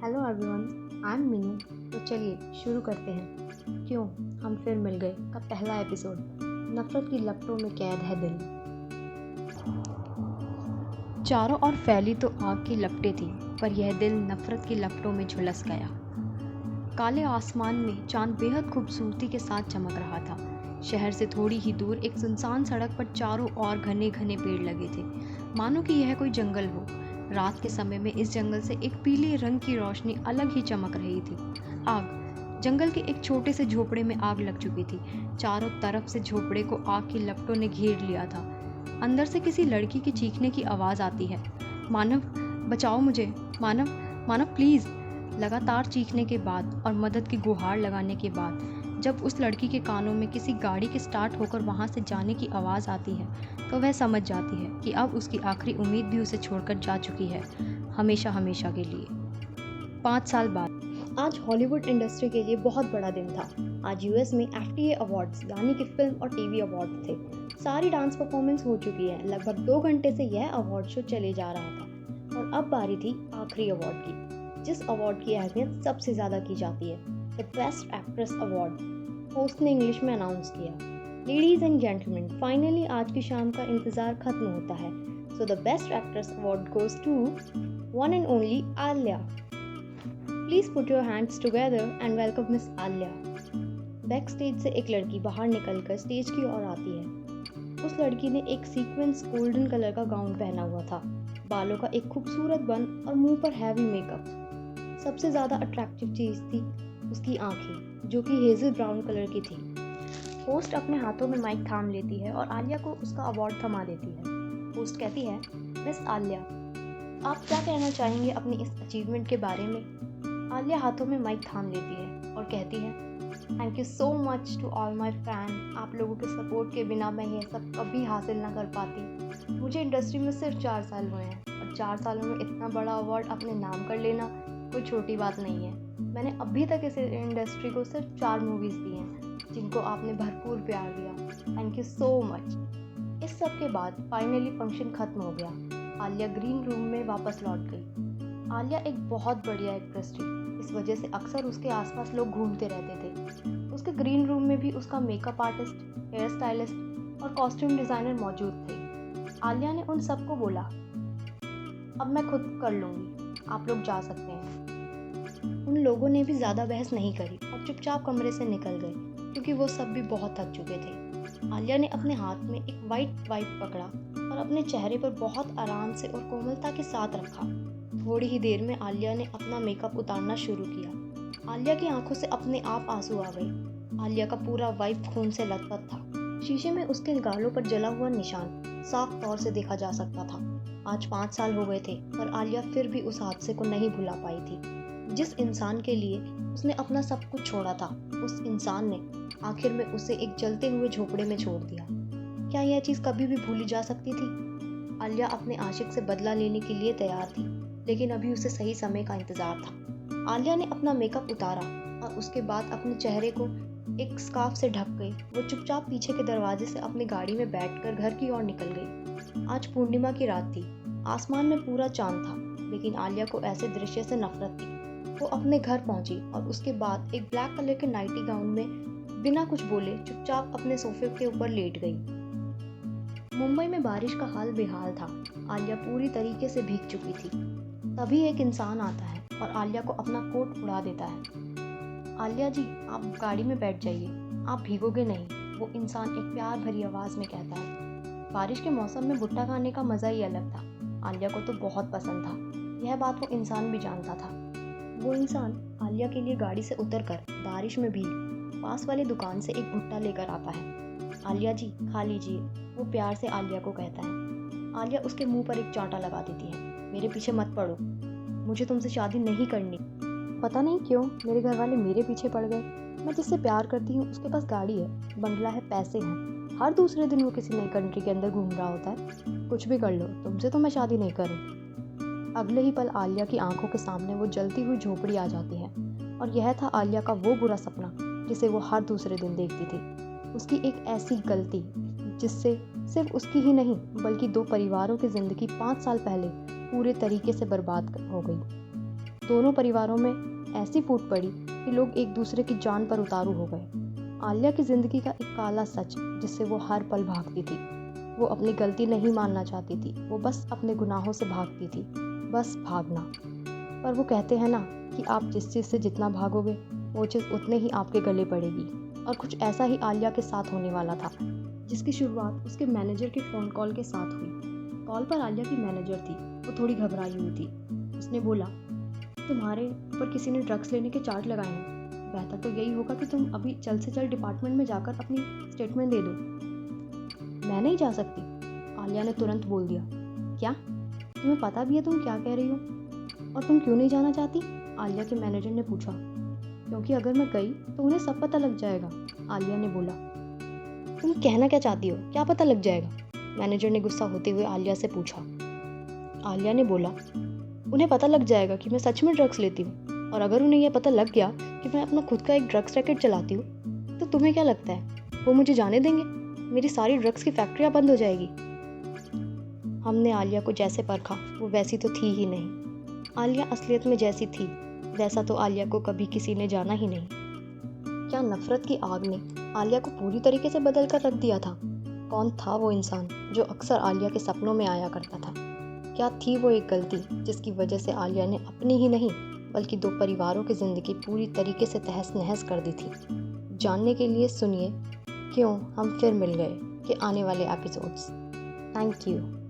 Hello everyone, I am Meenu. तो चलिए शुरू करते हैं। क्यों हम फिर मिल गए का पहला एपिसोड। नफरत की लपटों में कैद है दिल। चारों ओर फैली तो आग की लपटें थी, पर यह दिल नफरत की लपटों में झुलस गया। काले आसमान में चांद बेहद खूबसूरती के साथ चमक रहा था। शहर से थोड़ी ही दूर एक सुनसान सड़क पर चारों ओर घने घने पेड़ लगे थे, मानो कि यह कोई जंगल हो। रात के समय में इस जंगल से एक पीले रंग की रोशनी अलग ही चमक रही थी। आग। जंगल के एक छोटे से झोपड़े में आग लग चुकी थी। चारों तरफ से झोपड़े को आग की लपटों ने घेर लिया था। अंदर से किसी लड़की की चीखने की आवाज़ आती है, मानव बचाओ मुझे, मानव, मानव प्लीज़। लगातार चीखने के बाद और मदद की गुहार लगाने के बाद जब उस लड़की के कानों में किसी गाड़ी के स्टार्ट होकर वहाँ से जाने की आवाज़ आती है, तो वह समझ जाती है कि अब उसकी आखिरी उम्मीद भी उसे छोड़कर जा चुकी है, हमेशा हमेशा के लिए। 5 साल बाद आज हॉलीवुड इंडस्ट्री के लिए बहुत बड़ा दिन था। आज यूएस में एफटीए अवार्ड्स यानी कि फिल्म और टीवी अवार्ड थे। सारी डांस परफॉर्मेंस हो चुकी है। लगभग 2 घंटे से यह अवार्ड शो चले जा रहा था और अब बारी थी आखिरी अवार्ड की, जिस अवार्ड की अहमियत सबसे ज़्यादा की जाती है, the best actress award. Host ने इंग्लिश में अनाउंस किया, लेडीज एंड जेंटलमैन, फाइनली आज की शाम का इंतज़ार खत्म होता है। So the best actress award goes to one and only Alia. Please put your hands together and welcome Miss Alia. Back stage से एक लड़की बाहर निकलकर स्टेज की ओर आती है। उस लड़की ने एक सीक्वेंस गोल्डन कलर का गाउन पहना हुआ था, बालों का एक खूबसूरत बन और मुंह पर हैवी मेकअप। सबसे ज़्यादा अट्रैक्टिव चीज़ थी उसकी आंखें, जो कि हेज़ल ब्राउन कलर की थी। होस्ट अपने हाथों में माइक थाम लेती है और आलिया को उसका अवार्ड थमा देती है। होस्ट कहती है, मिस आलिया, आप क्या कहना चाहेंगे अपनी इस अचीवमेंट के बारे में? आलिया हाथों में माइक थाम लेती है और कहती है, thank you so much to all my fan. आप लोगों के सपोर्ट के बिना मैं ये सब कभी हासिल ना कर पाती। मुझे इंडस्ट्री में सिर्फ 4 साल हुए हैं और 4 सालों में इतना बड़ा अवार्ड अपने नाम कर लेना कोई छोटी बात नहीं है। मैंने अभी तक इस इंडस्ट्री को सिर्फ 4 मूवीज़ दी हैं, जिनको आपने भरपूर प्यार दिया। Thank you so much. इस सब के बाद फाइनली फंक्शन खत्म हो गया। आलिया ग्रीन रूम में वापस लौट गई। आलिया एक बहुत बढ़िया एक्ट्रेस थी, इस वजह से अक्सर उसके आसपास लोग घूमते रहते थे। उसके ग्रीन रूम में भी उसका मेकअप आर्टिस्ट, हेयर स्टाइलिस्ट और कॉस्ट्यूम डिज़ाइनर मौजूद थे। आलिया ने उन सबको बोला, अब मैं खुद कर लूँगी, आप लोग जा सकते हैं। उन लोगों ने भी ज़्यादा बहस नहीं करी और चुपचाप कमरे से निकल गए, क्योंकि वो सब भी बहुत थक चुके थे। आलिया ने अपने हाथ में एक वाइट वाइप पकड़ा और अपने चेहरे पर बहुत आराम से और कोमलता के साथ रखा। थोड़ी ही देर में आलिया ने अपना मेकअप उतारना शुरू किया। आलिया की आंखों से अपने आप आंसू आ गए। आलिया का पूरा वाइप खून से लथपथ था। शीशे में उसके गालों पर जला हुआ निशान साफ तौर से देखा जा सकता था। आज 5 साल हो गए थे, पर आलिया फिर भी उस हादसे को नहीं भुला पाई थी। जिस इंसान के लिए उसने अपना सब कुछ छोड़ा था, उस इंसान ने आखिर में उसे एक जलते हुए झोपड़े में छोड़ दिया। क्या यह चीज़ कभी भी भूली जा सकती थी? आलिया अपने आशिक से बदला लेने के लिए तैयार थी, लेकिन अभी उसे सही समय का इंतजार था। आलिया ने अपना मेकअप उतारा और उसके बाद अपने चेहरे को एक स्कार्फ से ढक गई। वो चुपचाप पीछे के दरवाजे से अपनी गाड़ी में बैठकर घर की ओर निकल गई। आज पूर्णिमा की रात थी। आसमान में पूरा चांद था, लेकिन आलिया को ऐसे दृश्य से नफरत थी। वो अपने घर पहुंची और उसके बाद एक ब्लैक कलर के नाइटी गाउन में बिना कुछ बोले चुपचाप अपने सोफे के ऊपर लेट गई। मुंबई में बारिश का हाल बेहाल था। आलिया पूरी तरीके से भीग चुकी थी। तभी एक इंसान आता है और आलिया को अपना कोट उड़ा देता है। आलिया जी, आप गाड़ी में बैठ जाइए, आप भीगोगे नहीं, वो इंसान एक प्यार भरी आवाज़ में कहता है। बारिश के मौसम में भुट्टा खाने का मज़ा ही अलग था। आलिया को तो बहुत पसंद था। यह बात वो इंसान भी जानता था। वो इंसान आलिया के लिए गाड़ी से उतरकर बारिश में भीग पास वाली दुकान से एक भुट्टा लेकर आता है। आलिया जी, खा लीजिए, वो प्यार से आलिया को कहता है। आलिया उसके मुंह पर एक चांटा लगा देती है। मेरे पीछे मत पड़ो, मुझे तुमसे शादी नहीं करनी। पता नहीं क्यों मेरे घर वाले मेरे पीछे पड़ गए। मैं जिससे प्यार करती हूँ उसके पास गाड़ी है, बंगला है, पैसे हैं। हर दूसरे दिन वो किसी नई कंट्री के अंदर घूम रहा होता है। कुछ भी कर लो, तुमसे तो मैं शादी नहीं करूँगी। अगले ही पल आलिया की आंखों के सामने वो जलती हुई झोपड़ी आ जाती है और यह था आलिया का वो बुरा सपना जिसे वो हर दूसरे दिन देखती थी। उसकी एक ऐसी गलती जिससे सिर्फ उसकी ही नहीं बल्कि 2 परिवारों की ज़िंदगी 5 साल पहले पूरे तरीके से बर्बाद हो गई। दोनों परिवारों में ऐसी फूट पड़ी कि लोग एक दूसरे की जान पर उतारू हो गए। आलिया की ज़िंदगी का एक काला सच जिससे वो हर पल भागती थी। वो अपनी गलती नहीं मानना चाहती थी, वो बस अपने गुनाहों से भागती थी, बस भागना। पर वो कहते हैं ना कि आप जिस चीज़ से जितना भागोगे वो चीज़ उतने ही आपके गले पड़ेगी। और कुछ ऐसा ही आलिया के साथ होने वाला था, जिसकी शुरुआत उसके मैनेजर के फ़ोन कॉल के साथ हुई। कॉल पर आलिया की मैनेजर थी, वो थोड़ी घबराई हुई थी। उसने बोला, तुम्हारे ऊपर किसी ने ड्रग्स लेने के चार्ज लगाए हैं। बेहतर तो यही होगा कि तुम अभी जल्द से जल्द डिपार्टमेंट में जाकर अपनी स्टेटमेंट दे दो। मैं नहीं जा सकती, आलिया ने तुरंत बोल दिया। क्या? तुम्हें पता भी है तुम क्या कह रही हो? और तुम क्यों नहीं जाना चाहती? आलिया के मैनेजर ने पूछा। क्योंकि अगर मैं गई तो उन्हें सब पता लग जाएगा, आलिया ने बोला। तुम कहना क्या चाहती हो? क्या पता लग जाएगा? मैनेजर ने गुस्सा होते हुए आलिया से पूछा। आलिया ने बोला, उन्हें पता लग जाएगा कि मैं सच में ड्रग्स लेती हूँ, और अगर उन्हें यह पता लग गया कि मैं अपना खुद का एक ड्रग्स रैकेट चलाती हूँ, तो तुम्हें क्या लगता है वो मुझे जाने देंगे? मेरी सारी ड्रग्स की फैक्ट्रियाँ बंद हो जाएगी। हमने आलिया को जैसे परखा वो वैसी तो थी ही नहीं। आलिया असलियत में जैसी थी वैसा तो आलिया को कभी किसी ने जाना ही नहीं। क्या नफरत की आग ने आलिया को पूरी तरीके से बदल कर रख दिया था? कौन था वो इंसान जो अक्सर आलिया के सपनों में आया करता था? क्या थी वो एक गलती जिसकी वजह से आलिया ने अपनी ही नहीं बल्कि दो परिवारों की ज़िंदगी पूरी तरीके से तहस नहस कर दी थी? जानने के लिए सुनिए क्यों हम फिर मिल गए के आने वाले एपिसोड्स। Thank you.